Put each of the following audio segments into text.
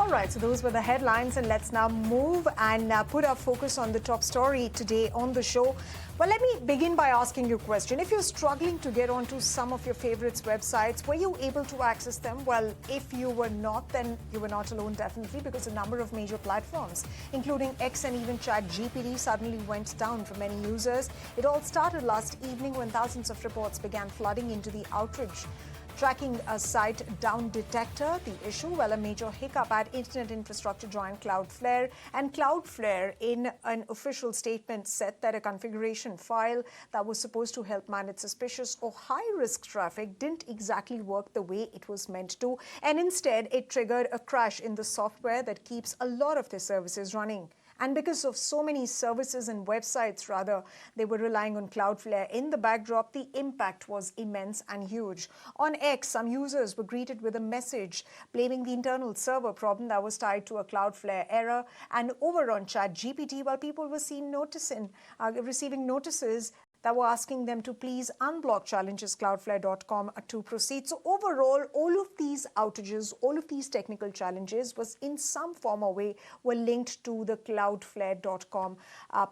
All right, so those were the headlines, and let's now move and put our focus on the top story today on the show. Well, let me begin by asking you a question. If you're struggling to get onto some of your favorites websites, were you able to access them? Well, if you were not, then you were not alone, definitely, because a number of major platforms, including X and even ChatGPT, suddenly went down for many users. It all started last evening when thousands of reports began flooding into the Outage tracking a site down detector. The issue, well, a major hiccup at internet infrastructure giant Cloudflare. And Cloudflare, in an official statement, said that a configuration file that was supposed to help manage suspicious or high-risk traffic didn't exactly work the way it was meant to. And instead, it triggered a crash in the software that keeps a lot of their services running. And because of so many services and websites, rather, they were relying on Cloudflare in the backdrop, the impact was immense and huge. On X, some users were greeted with a message blaming the internal server problem that was tied to a Cloudflare error. And over on ChatGPT, while people were receiving notices that were asking them to please unblock challenges.cloudflare.com to proceed. So overall, all of these outages, all of these technical challenges was in some form or way were linked to the cloudflare.com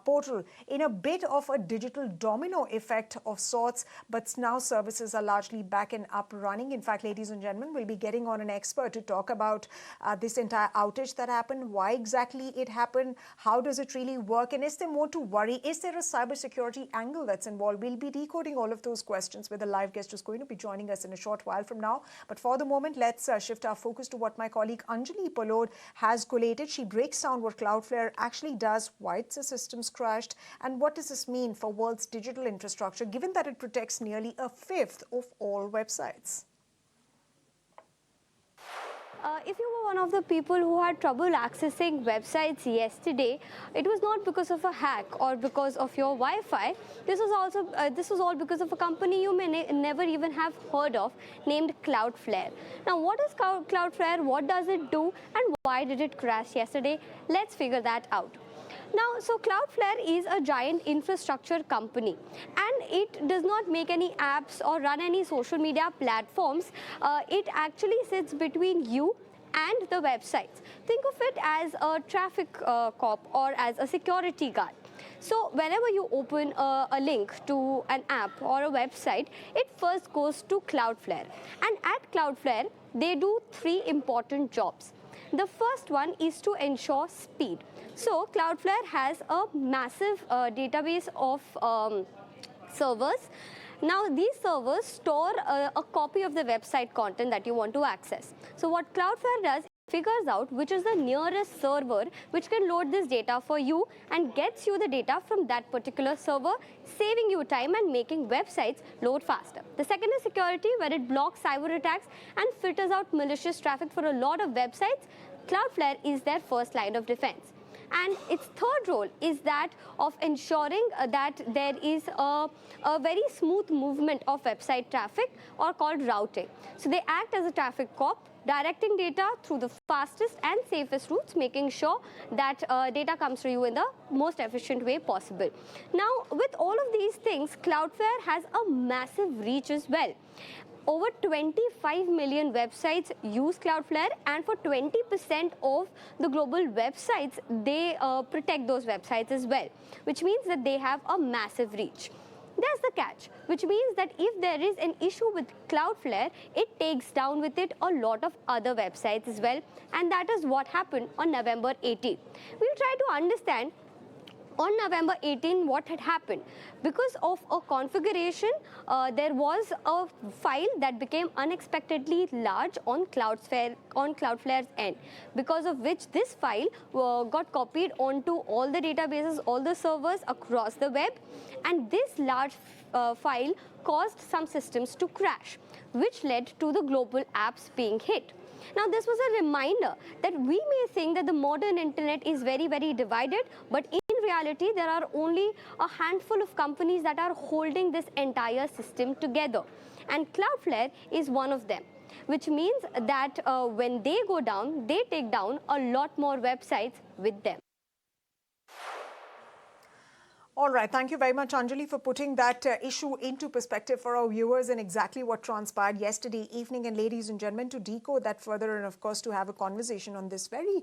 portal in a bit of a digital domino effect of sorts, but now services are largely back and up running. In fact, ladies and gentlemen, we'll be getting on an expert to talk about this entire outage that happened, why exactly it happened, how does it really work, and is there more to worry? Is there a cybersecurity angle that's involved? We'll be decoding all of those questions with a live guest who's going to be joining us in a short while from now. But for the moment, let's shift our focus to what my colleague Anjali Palod has collated. She breaks down what Cloudflare actually does, why its systems crashed, and what does this mean for world's digital infrastructure, given that it protects nearly a fifth of all websites. If you were one of the people who had trouble accessing websites yesterday, it was not because of a hack or because of your Wi-Fi. This was all because of a company you may never even have heard of, named Cloudflare. Now, what is Cloudflare? What does it do? And why did it crash yesterday? Let's figure that out. Now, so Cloudflare is a giant infrastructure company, and it does not make any apps or run any social media platforms. It actually sits between you and the websites. Think of it as a traffic cop or as a security guard. So whenever you open a link to an app or a website, it first goes to Cloudflare. And at Cloudflare, they do three important jobs. The first one is to ensure speed. So Cloudflare has a massive database of servers. Now, these servers store a copy of the website content that you want to access. So what Cloudflare does, figures out which is the nearest server which can load this data for you and gets you the data from that particular server, saving you time and making websites load faster. The second is security, where it blocks cyber attacks and filters out malicious traffic for a lot of websites. Cloudflare is their first line of defense. And its third role is that of ensuring that there is a very smooth movement of website traffic, or called routing. So they act as a traffic cop, directing data through the fastest and safest routes, making sure that data comes to you in the most efficient way possible. Now, with all of these things, Cloudflare has a massive reach as well. Over 25 million websites use Cloudflare, and for 20% of the global websites, they protect those websites as well, which means that they have a massive reach. There's the catch, which means that if there is an issue with Cloudflare, it takes down with it a lot of other websites as well, and that is what happened on November 18. We'll try to understand on November 18 what had happened. Because of a configuration, there was a file that became unexpectedly large on Cloudflare's end, because of which this file got copied onto all the databases, all the servers across the web, and this large file caused some systems to crash, which led to the global apps being hit. Now, this was a reminder that we may think that the modern internet is very, very divided, but in reality, there are only a handful of companies that are holding this entire system together. And Cloudflare is one of them, which means that when they go down, they take down a lot more websites with them. All right. Thank you very much, Anjali, for putting that issue into perspective for our viewers and exactly what transpired yesterday evening. And ladies and gentlemen, to decode that further and, of course, to have a conversation on this very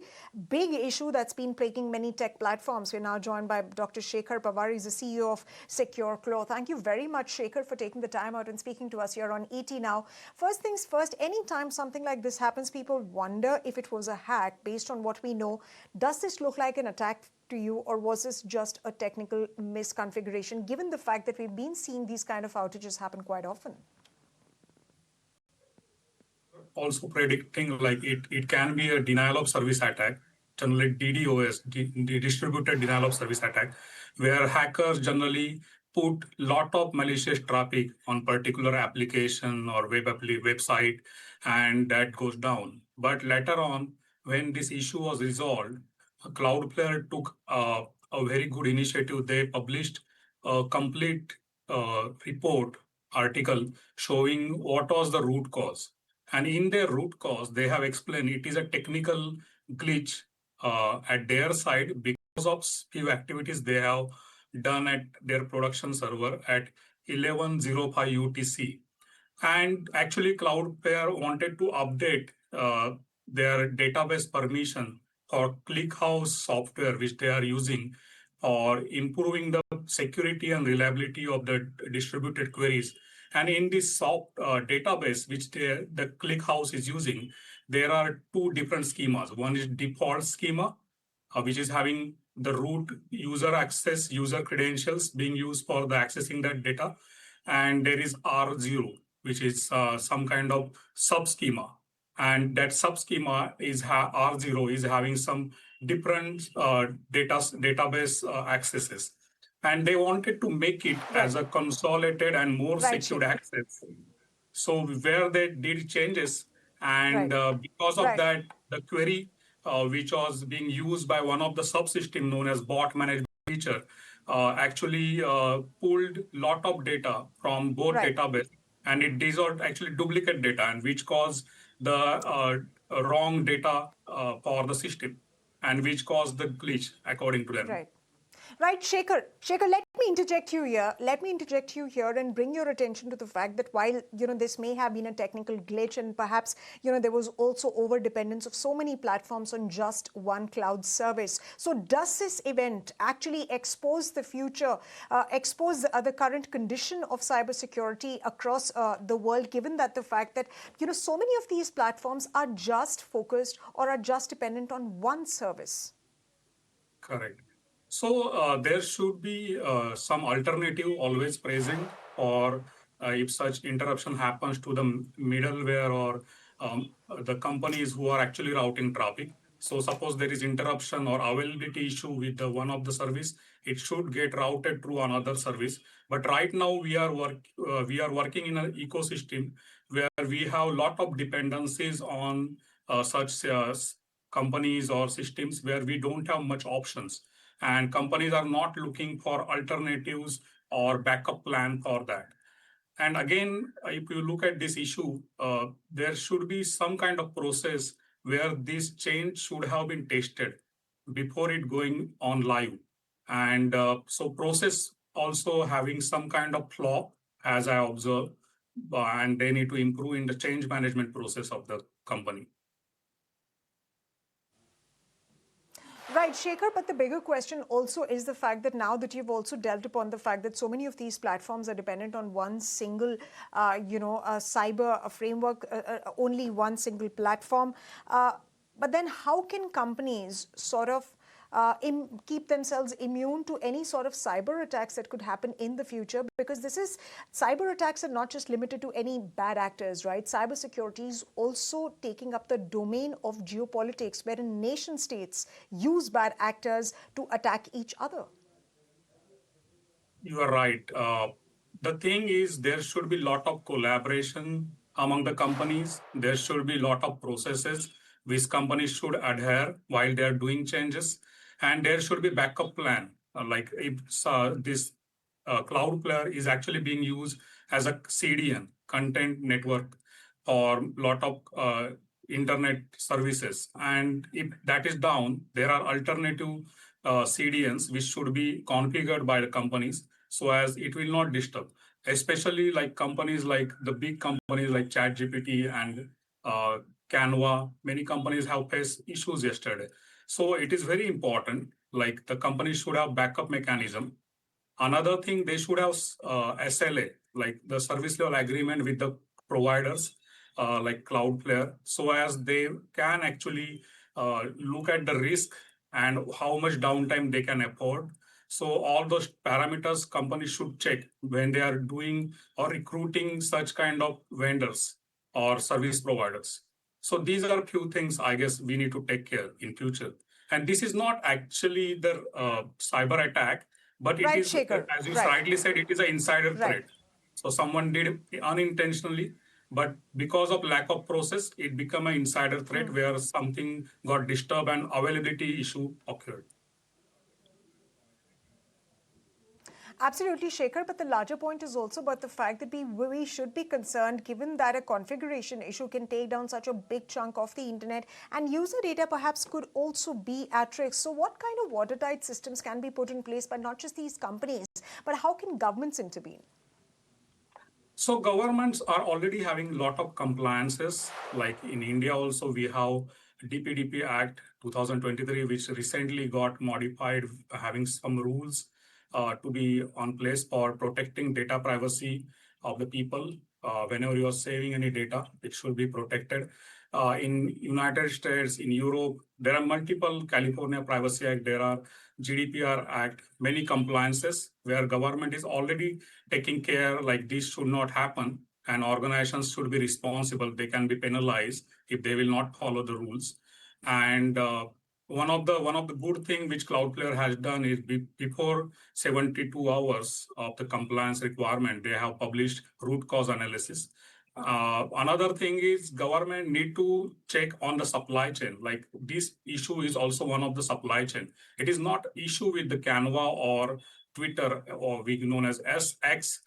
big issue that's been plaguing many tech platforms, we're now joined by Dr. Shekhar Pawar. He's the CEO of Secure Claw. Thank you very much, Shekhar, for taking the time out and speaking to us here on ET Now. First things first, anytime something like this happens, people wonder if it was a hack. Based on what we know, does this look like an attack to you, or was this just a technical misconfiguration, given the fact that we've been seeing these kind of outages happen quite often? Also predicting like it can be a denial of service attack, generally DDoS, distributed denial of service attack, where hackers generally put lot of malicious traffic on particular application or website, and that goes down. But later on, when this issue was resolved, Cloudflare took a very good initiative. They published a complete report article showing what was the root cause. And in their root cause, they have explained it is a technical glitch at their side because of few activities they have done at their production server at 11:05 UTC. And actually, Cloudflare wanted to update their database permission for ClickHouse software, which they are using for improving the security and reliability of the distributed queries. And in this database, which the ClickHouse is using, there are two different schemas. One is default schema, which is having the root user access, user credentials being used for the accessing that data. And there is R0, which is some kind of sub-schema. And that sub-schema is R0 is having some different database accesses. And they wanted to make it as a consolidated and more secured access. So where they did changes, and because of that, the query which was being used by one of the subsystem known as bot management feature actually pulled lot of data from both database, and it dissolved actually duplicate data, and which caused the wrong data for the system, and which caused the glitch according to them. Right, Shekhar, let me interject you here. Let me interject you here and bring your attention to the fact that while, this may have been a technical glitch, and perhaps, there was also over dependence of so many platforms on just one cloud service. So does this event actually expose the future, expose the current condition of cybersecurity across the world, given that the fact that, so many of these platforms are just focused or are just dependent on one service? Correct. So there should be some alternative always present, or if such interruption happens to the middleware or the companies who are actually routing traffic. So suppose there is interruption or availability issue with the one of the service, it should get routed through another service. But right now we are working in an ecosystem where we have a lot of dependencies on such companies or systems where we don't have much options. And companies are not looking for alternatives or backup plan for that. And again, if you look at this issue, there should be some kind of process where this change should have been tested before it going on live. And so process also having some kind of flaw, as I observe, and they need to improve in the change management process of the company. Right, Shekhar, but the bigger question also is the fact that now that you've also dealt upon the fact that so many of these platforms are dependent on one single, cyber framework, only one single platform. But then how can companies sort of keep themselves immune to any sort of cyber attacks that could happen in the future? Because cyber attacks are not just limited to any bad actors, right? Cybersecurity is also taking up the domain of geopolitics, wherein nation states use bad actors to attack each other. You are right. The thing is, there should be a lot of collaboration among the companies. There should be a lot of processes which companies should adhere while they are doing changes. And there should be backup plan. Like if this Cloudflare is actually being used as a CDN, content network, or a lot of internet services. And if that is down, there are alternative CDNs which should be configured by the companies so as it will not disturb, especially like companies like the big companies like ChatGPT and uh, Canva. Many companies have faced issues yesterday. So it is very important, like the company should have backup mechanism. Another thing, they should have SLA, like the service level agreement with the providers, like Cloudflare, so as they can actually look at the risk and how much downtime they can afford. So all those parameters companies should check when they are doing or recruiting such kind of vendors or service providers. So these are a few things I guess we need to take care in future. And this is not actually the cyber attack, but it Right, is, Shekhar. as you Right. rightly said, it is an insider Right. threat. So someone did it unintentionally, but because of lack of process, it became an insider threat where something got disturbed and availability issue occurred. Absolutely, Shekhar, but the larger point is also about the fact that we should be concerned given that a configuration issue can take down such a big chunk of the internet and user data perhaps could also be at risk. So what kind of watertight systems can be put in place by not just these companies, but how can governments intervene? So governments are already having a lot of compliances. Like in India also, we have DPDP Act 2023, which recently got modified, having some rules to be on place for protecting data privacy of the people. Whenever you are saving any data, it should be protected. In United States, in Europe, there are multiple California Privacy Act, there are GDPR Act, many compliances where government is already taking care like this should not happen and organizations should be responsible. They can be penalized if they will not follow the rules. And one of the good thing which Cloudflare has done is before 72 hours of the compliance requirement, they have published root cause analysis. Another thing is government need to check on the supply chain. Like this issue is also one of the supply chain. It is not issue with the Canva or Twitter or we known as SX.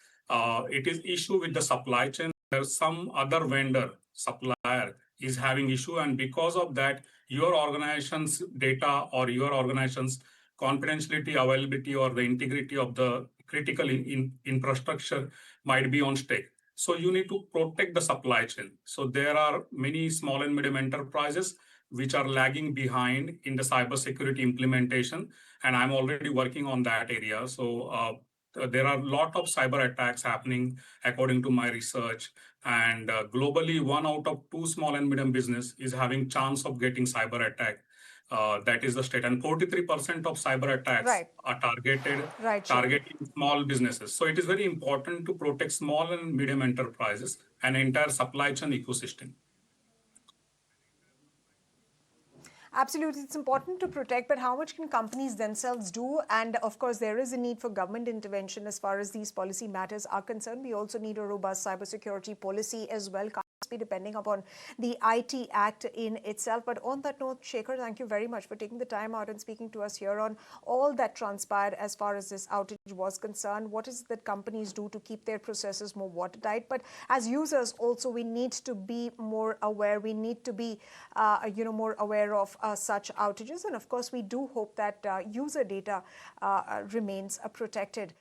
It is issue with the supply chain. There's some other vendor supplier is having issue, and because of that, your organization's data or your organization's confidentiality, availability, or the integrity of the critical infrastructure might be on stake. So you need to protect the supply chain. So there are many small and medium enterprises which are lagging behind in the cybersecurity implementation, and I'm already working on that area. So there are a lot of cyber attacks happening according to my research, and globally 1 out of 2 small and medium business is having chance of getting cyber attack. That is the state, and 43% of cyber attacks Right. are targeted Right, Shekhar. targeting small businesses. So it is very important to protect small and medium enterprises and entire supply chain ecosystem. Absolutely, it's important to protect, but how much can companies themselves do? And of course, there is a need for government intervention as far as these policy matters are concerned. We also need a robust cybersecurity policy as well. Can't be depending upon the IT Act in itself. But on that note, Shekhar, thank you very much for taking the time out and speaking to us here on all that transpired as far as this outage was concerned. What is it that companies do to keep their processes more watertight? But as users also, we need to be more aware. We need to be, more aware of such outages. And of course, we do hope that user data remains protected.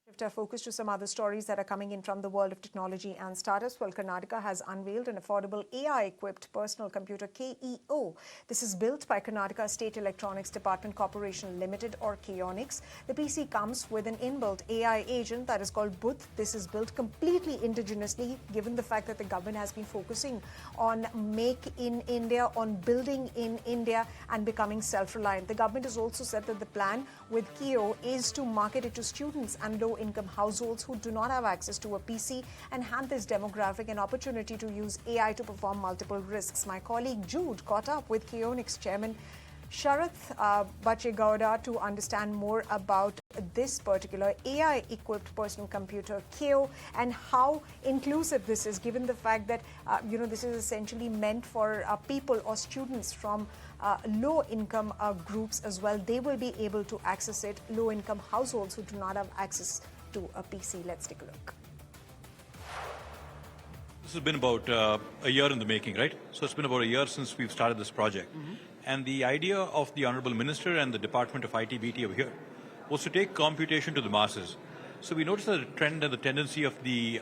Shift our focus to some other stories that are coming in from the world of technology and startups. Well, Karnataka has unveiled an affordable AI-equipped personal computer, KEO. This is built by Karnataka State Electronics Department Corporation Limited, or Keonix. The PC comes with an inbuilt AI agent that is called Buddh. This is built completely indigenously, given the fact that the government has been focusing on Make in India, on building in India and becoming self-reliant. The government has also said that the plan with KEO is to market it to students and low-income households who do not have access to a PC and hand this demographic an opportunity to use AI to perform multiple risks. My colleague Jude caught up with Keonix chairman Sharath Bachegowda to understand more about this particular AI-equipped personal computer, KEO, and how inclusive this is, given the fact that this is essentially meant for people or students from low-income groups as well. They will be able to access it. Low-income households who do not have access to a PC. Let's take a look. This has been about a year in the making, right? So it's been about a year since we've started this project. And the idea of the Honorable Minister and the Department of IT-BT over here was to take computation to the masses. So we noticed that the trend and the tendency of the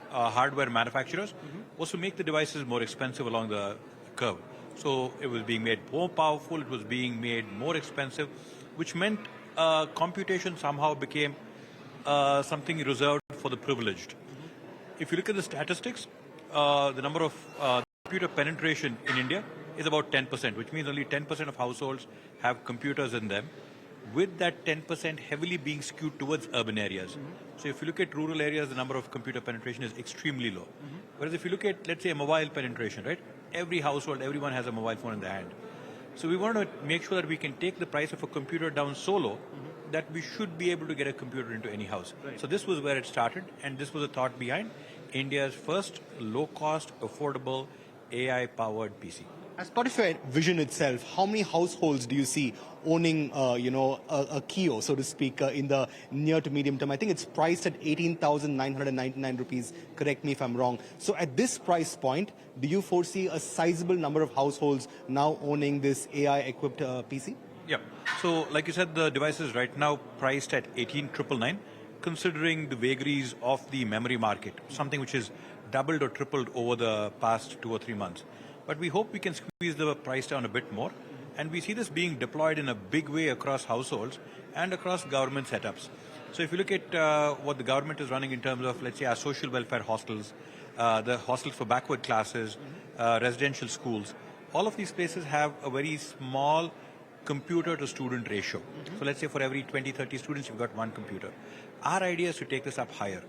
hardware manufacturers was to make the devices more expensive along the curve. So it was being made more powerful, it was being made more expensive, which meant computation somehow became something reserved for the privileged. If you look at the statistics, the number of computer penetration in India is about 10%, which means only 10% of households have computers in them, with that 10% heavily being skewed towards urban areas. So if you look at rural areas, the number of computer penetration is extremely low. Whereas if you look at, let's say, a mobile penetration, right? Every household, everyone has a mobile phone in their hand. So we want to make sure that we can take the price of a computer down so low that we should be able to get a computer into any house. So this was where it started, and this was the thought behind India's first low-cost, affordable, AI-powered PC. As Cloudflare vision itself, how many households do you see owning, a Kio, so to speak, in the near to medium term? I think it's priced at 18,999 rupees. Correct me if I'm wrong. So at this price point, do you foresee a sizable number of households now owning this AI-equipped PC? Yeah. So, like you said, the device is right now priced at 18,999, considering the vagaries of the memory market, something which is doubled or tripled over the past 2 or 3 months. But we hope we can squeeze the price down a bit more, and we see this being deployed in a big way across households and across government setups. So if you look at what the government is running in terms of, let's say, our social welfare hostels, the hostels for backward classes, residential schools, all of these places have a very small computer to student ratio. So let's say for every 20, 30 students, you've got one computer. Our idea is to take this up higher,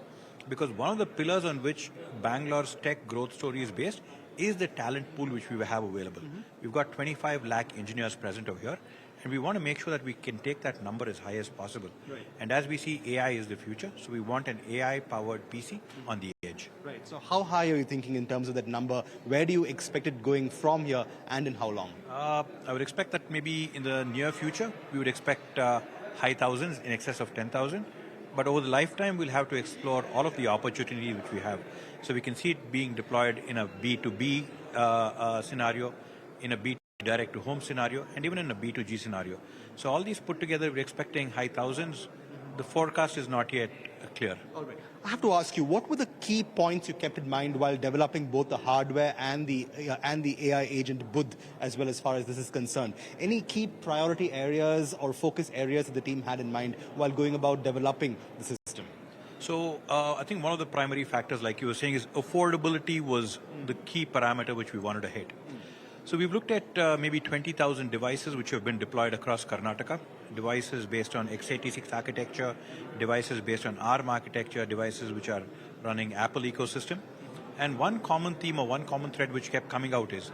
because one of the pillars on which Bangalore's tech growth story is based is the talent pool which we have available. We've got 25 lakh engineers present over here, and we want to make sure that we can take that number as high as possible. Right. And as we see, AI is the future, so we want an AI-powered PC on the edge. Right. So how high are you thinking in terms of that number? Where do you expect it going from here, and in how long? I would expect that maybe in the near future, we would expect high thousands, in excess of 10,000. But over the lifetime, we'll have to explore all of the opportunities which we have. So we can see it being deployed in a B2B scenario, in a B2B direct-to-home scenario, and even in a B2G scenario. So all these put together, we're expecting high thousands. The forecast is not yet clear. All right. I have to ask you, what were the key points you kept in mind while developing both the hardware and the AI agent Budh, as well as far as this is concerned? Any key priority areas or focus areas that the team had in mind while going about developing the system? So I think one of the primary factors, like you were saying, is affordability was the key parameter which we wanted to hit. So we've looked at maybe 20,000 devices which have been deployed across Karnataka, devices based on x86 architecture, devices based on ARM architecture, devices which are running Apple ecosystem. And one common theme or one common thread which kept coming out is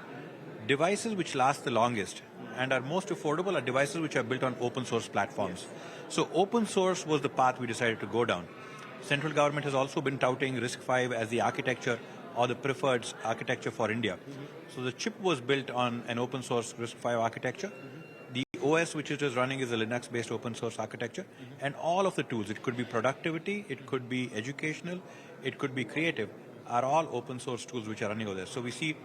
devices which last the longest and are most affordable are devices which are built on open source platforms. So open source was the path we decided to go down. Central government has also been touting RISC-V as the architecture or the preferred architecture for India. So the chip was built on an open source RISC-V architecture. The OS which it is running is a Linux-based open source architecture. And all of the tools, it could be productivity, it could be educational, it could be creative, are all open source tools which are running over there. So we see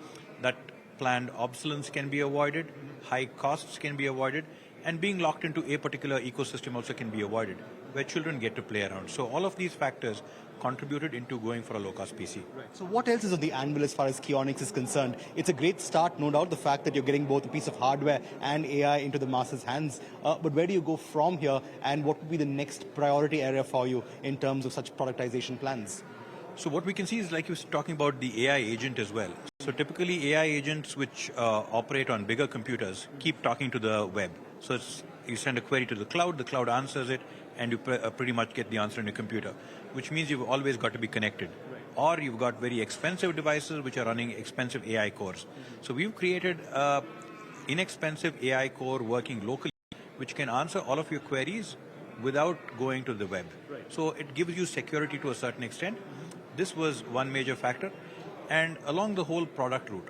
that planned obsolescence can be avoided, high costs can be avoided, and being locked into a particular ecosystem also can be avoided, where children get to play around. So all of these factors contributed into going for a low-cost PC. Right. So what else is on the anvil as far as Kionix is concerned? It's a great start, no doubt, the fact that you're getting both a piece of hardware and AI into the masses' hands. But where do you go from here, and what would be the next priority area for you in terms of such productization plans? So what we can see is, like you were talking about, the AI agent as well. So typically AI agents which operate on bigger computers keep talking to the web. So you send a query to the cloud answers it, and you pretty much get the answer in your computer, which means you've always got to be connected. Right. Or you've got very expensive devices which are running expensive AI cores. So we've created an inexpensive AI core working locally, which can answer all of your queries without going to the web. Right. So it gives you security to a certain extent. This was one major factor. And along the whole product route,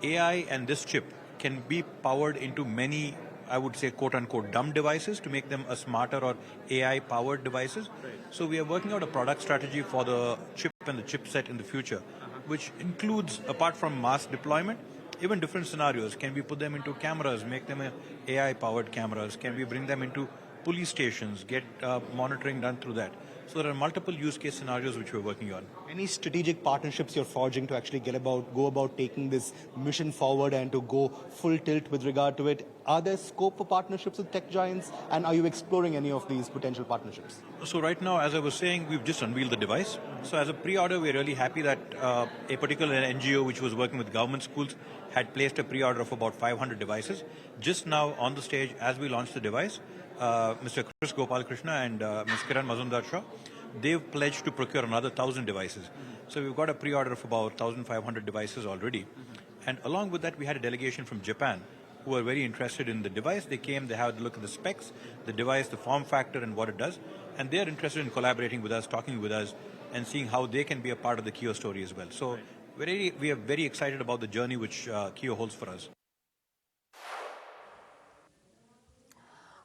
AI and this chip can be powered into many, I would say, quote-unquote, dumb devices to make them a smarter or AI-powered devices. Right. So we are working out a product strategy for the chip chip and the chipset in the future, which includes, apart from mass deployment, even different scenarios. Can we put them into cameras, make them AI-powered cameras? Can we bring them into police stations, get monitoring done through that? So there are multiple use case scenarios which we're working on. Any strategic partnerships you're forging to actually go about taking this mission forward and to go full tilt with regard to it? Are there scope for partnerships with tech giants, and are you exploring any of these potential partnerships? So right now, as I was saying, we've just unveiled the device. So as a pre-order, we're really happy that a particular NGO which was working with government schools had placed a pre-order of about 500 devices. Just now on the stage, as we launched the device, Mr. Chris Gopalakrishna and Ms. Kiran Mazumdar-Shaw, they've pledged to procure another 1,000 devices. So we've got a pre-order of about 1,500 devices already. And along with that, we had a delegation from Japan who are very interested in the device. They came, they had a look at the specs, the device, the form factor and what it does. And they're interested in collaborating with us, talking with us, and seeing how they can be a part of the Kio story as well. So we are very excited about the journey which Kio holds for us.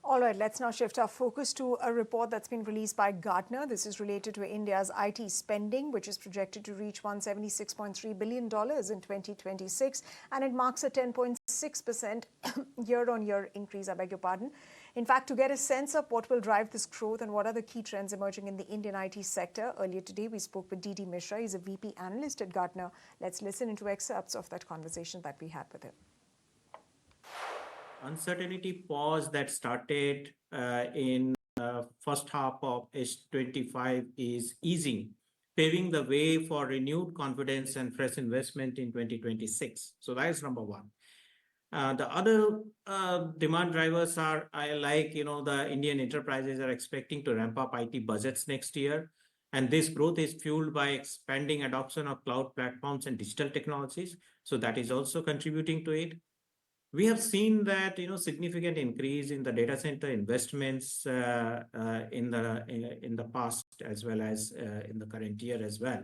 All right, let's now shift our focus to a report that's been released by Gartner. This is related to India's IT spending, which is projected to reach $176.3 billion in 2026, and it marks a 10.6% year-on-year increase, I beg your pardon. In fact, to get a sense of what will drive this growth and what are the key trends emerging in the Indian IT sector, earlier today we spoke with D.D. Mishra. He's a VP analyst at Gartner. Let's listen into excerpts of that conversation that we had with him. Uncertainty pause that started in first half of S25 is easing, paving the way for renewed confidence and fresh investment in 2026. So that is number one. The other demand drivers are, the Indian enterprises are expecting to ramp up IT budgets next year. And this growth is fueled by expanding adoption of cloud platforms and digital technologies. So that is also contributing to it. We have seen that significant increase in the data center investments in the past as well as in the current year as well,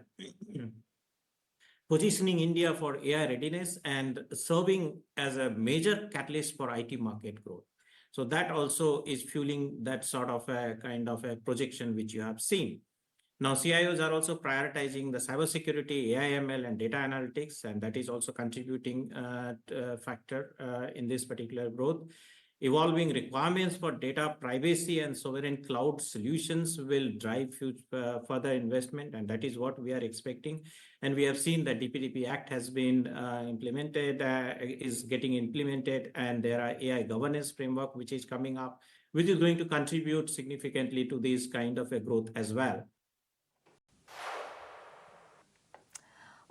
positioning India for AI readiness and serving as a major catalyst for IT market growth. So that also is fueling that sort of a kind of a projection which you have seen. Now, CIOs are also prioritizing the cybersecurity, AI, ML, and data analytics, and that is also contributing factor in this particular growth. Evolving requirements for data privacy and sovereign cloud solutions will drive further investment, and that is what we are expecting. And we have seen that DPDP Act has been implemented, is getting implemented, and there are AI governance framework which is coming up, which is going to contribute significantly to this kind of a growth as well.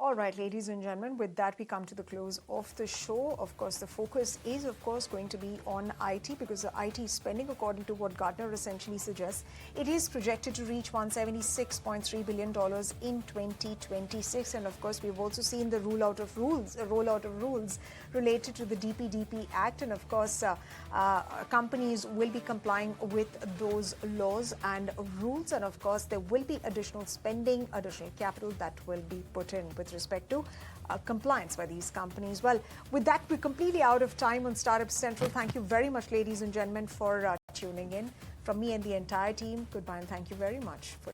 All right, ladies and gentlemen, with that, we come to the close of the show. Of course, the focus is, going to be on IT, because the IT spending, according to what Gartner essentially suggests, it is projected to reach $176.3 billion in 2026. And of course, we've also seen the rollout of rules related to the DPDP Act. And of course, companies will be complying with those laws and rules. And of course, there will be additional spending, additional capital that will be put in with respect to compliance by these companies. Well, with that, we're completely out of time on Startup Central. Thank you very much, ladies and gentlemen, for tuning in. From me and the entire team, goodbye and thank you very much for